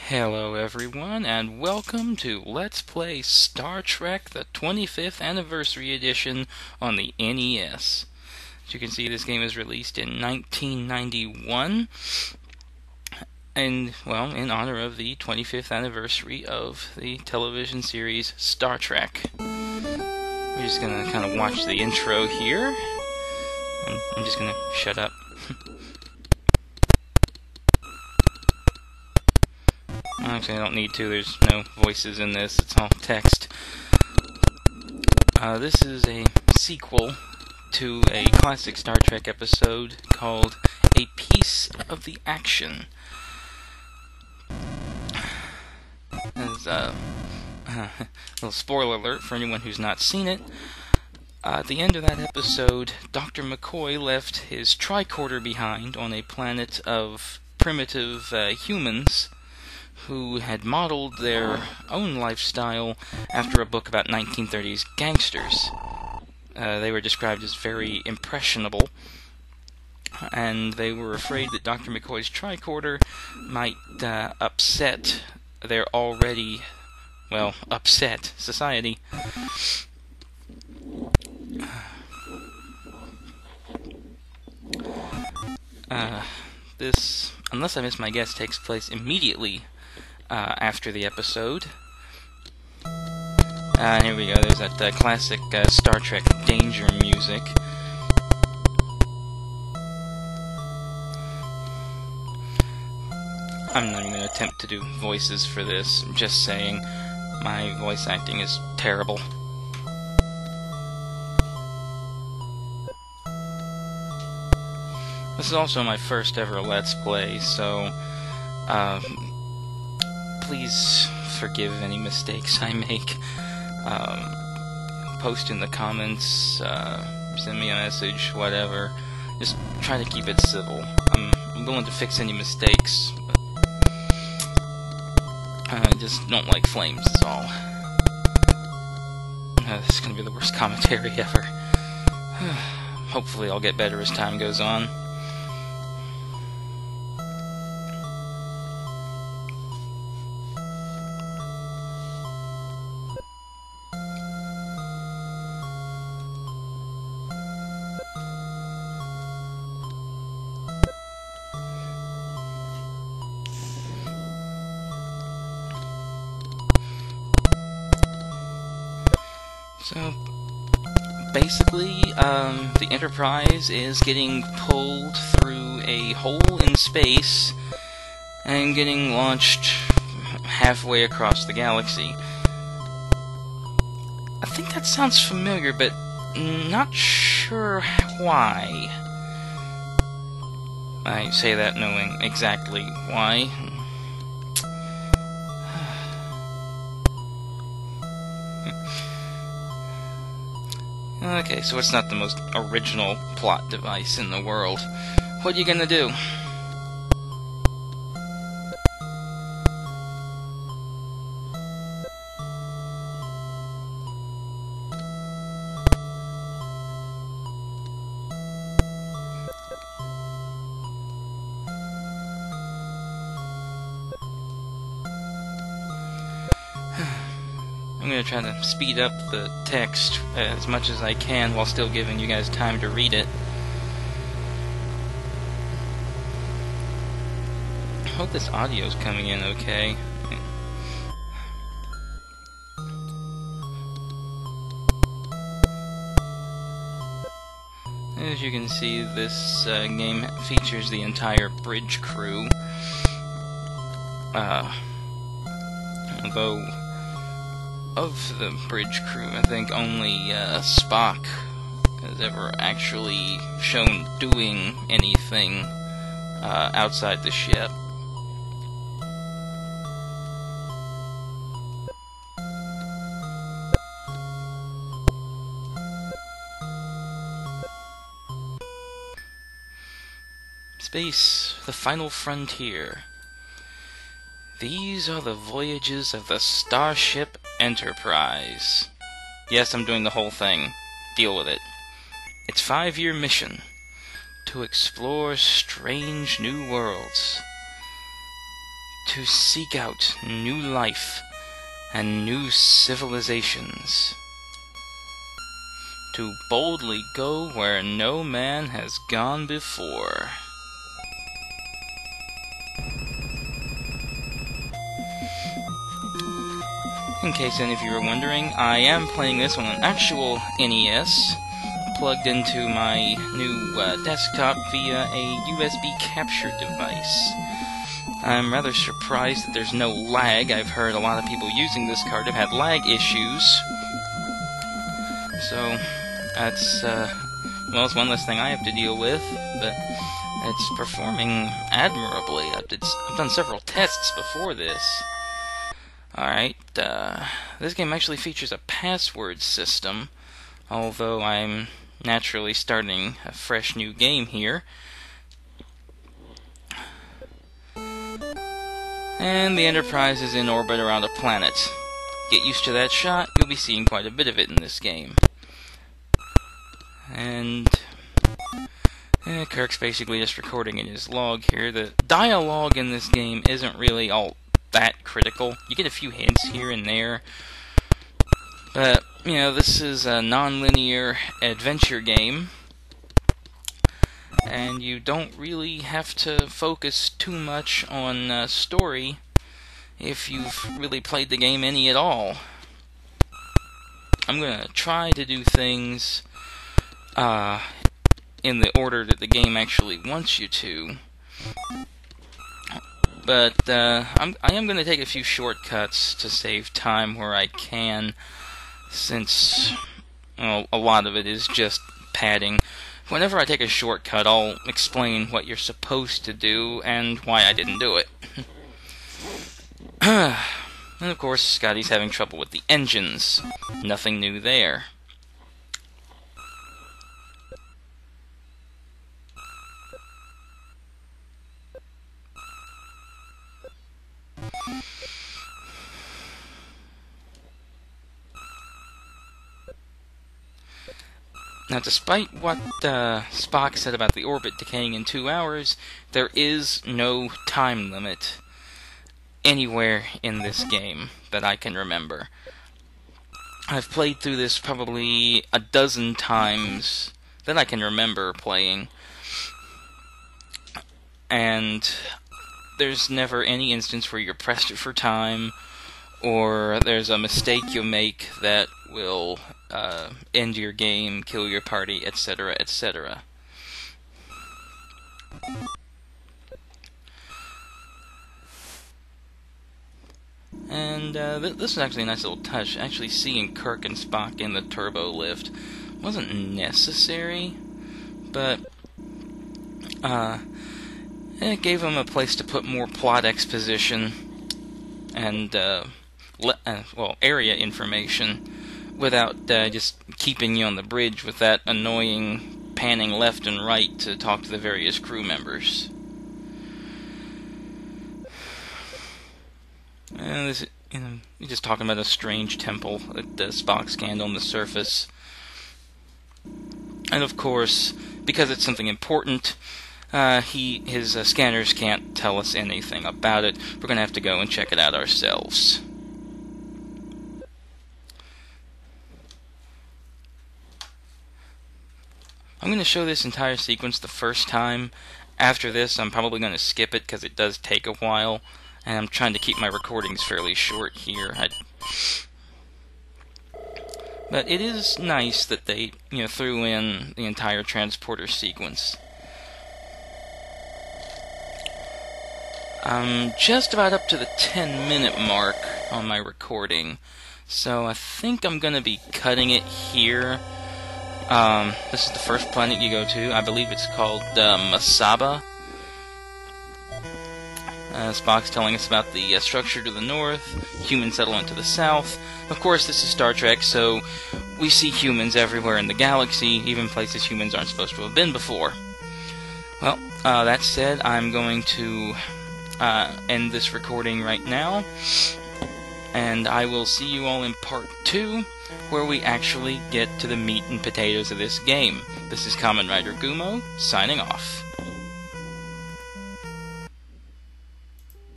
Hello everyone, and welcome to Let's Play Star Trek, the 25th Anniversary Edition on the NES. As you can see, this game was released in 1991, and, well, in honor of the 25th anniversary of the television series Star Trek. We're just gonna kind of watch the intro here. I'm just gonna shut up. Actually, I don't need to. There's no voices in this. It's all text. This is a sequel to a classic Star Trek episode called A Piece of the Action. As a little spoiler alert for anyone who's not seen it. At the end of that episode, Dr. McCoy left his tricorder behind on a planet of primitive humans who had modeled their own lifestyle after a book about 1930s gangsters. They were described as very impressionable, and they were afraid that Dr. McCoy's tricorder might upset their already, well, upset society. This, unless I miss my guess, takes place immediately after the episode. Here we go, there's that classic Star Trek danger music. I'm not even going to attempt to do voices for this. I'm just saying, my voice acting is terrible. This is also my first ever Let's Play, so please forgive any mistakes I make. Post in the comments, send me a message, whatever. Just try to keep it civil. I'm willing to fix any mistakes, but I just don't like flames, that's all. This is gonna be the worst commentary ever. Hopefully I'll get better as time goes on. So, basically, the Enterprise is getting pulled through a hole in space and getting launched halfway across the galaxy. I think that sounds familiar, but not sure why. I say that knowing exactly why. Okay, so it's not the most original plot device in the world. What are you gonna do? I'm going to try to speed up the text as much as I can while still giving you guys time to read it. I hope this audio's coming in okay. As you can see, this game features the entire bridge crew. Although of the bridge crew, I think only Spock has ever actually shown doing anything outside the ship. Space, the final frontier. These are the voyages of the Starship Enterprise. Yes, I'm doing the whole thing. Deal with it. Its 5-year mission: to explore strange new worlds, to seek out new life and new civilizations, to boldly go where no man has gone before. In case any of you are wondering, I am playing this on an actual NES, plugged into my new desktop via a USB capture device. I'm rather surprised that there's no lag. I've heard a lot of people using this card have had lag issues. So, that's, well, it's one less thing I have to deal with, but it's performing admirably. I've done several tests before this. Alright, this game actually features a password system, although I'm naturally starting a fresh new game here. And the Enterprise is in orbit around a planet. Get used to that shot, you'll be seeing quite a bit of it in this game. And Kirk's basically just recording in his log here. The dialogue in this game isn't really all that critical. You get a few hints here and there, but you know, this is a non-linear adventure game, and you don't really have to focus too much on story if you've really played the game any at all. I'm gonna try to do things in the order that the game actually wants you to. But I am going to take a few shortcuts to save time where I can, since, well, a lot of it is just padding. Whenever I take a shortcut, I'll explain what you're supposed to do and why I didn't do it. And of course, Scotty's having trouble with the engines. Nothing new there. Now, despite what Spock said about the orbit decaying in 2 hours, there is no time limit anywhere in this game that I can remember. I've played through this probably a dozen times that I can remember playing, and there's never any instance where you're pressed for time, or there's a mistake you make that will end your game, kill your party, etc., etc. And this is actually a nice little touch. Actually seeing Kirk and Spock in the turbo lift wasn't necessary, but it gave them a place to put more plot exposition and well, area information without just keeping you on the bridge with that annoying panning left and right to talk to the various crew members. And this, you're just talking about a strange temple that Spock scanned on the surface. And of course, because it's something important, his scanners can't tell us anything about it. We're going to have to go and check it out ourselves. I'm going to show this entire sequence the first time. After this, I'm probably going to skip it because it does take a while, and I'm trying to keep my recordings fairly short here. But it is nice that they, threw in the entire transporter sequence. I'm just about up to the 10-minute mark on my recording, so I think I'm going to be cutting it here. This is the first planet you go to. I believe it's called Masaba. Spock's telling us about the structure to the north, human settlement to the south. Of course, this is Star Trek, so we see humans everywhere in the galaxy, even places humans aren't supposed to have been before. Well, that said, I'm going to end this recording right now, and I will see you all in part 2, where we actually get to the meat and potatoes of this game. This is Kamen Rider Gumo, signing off.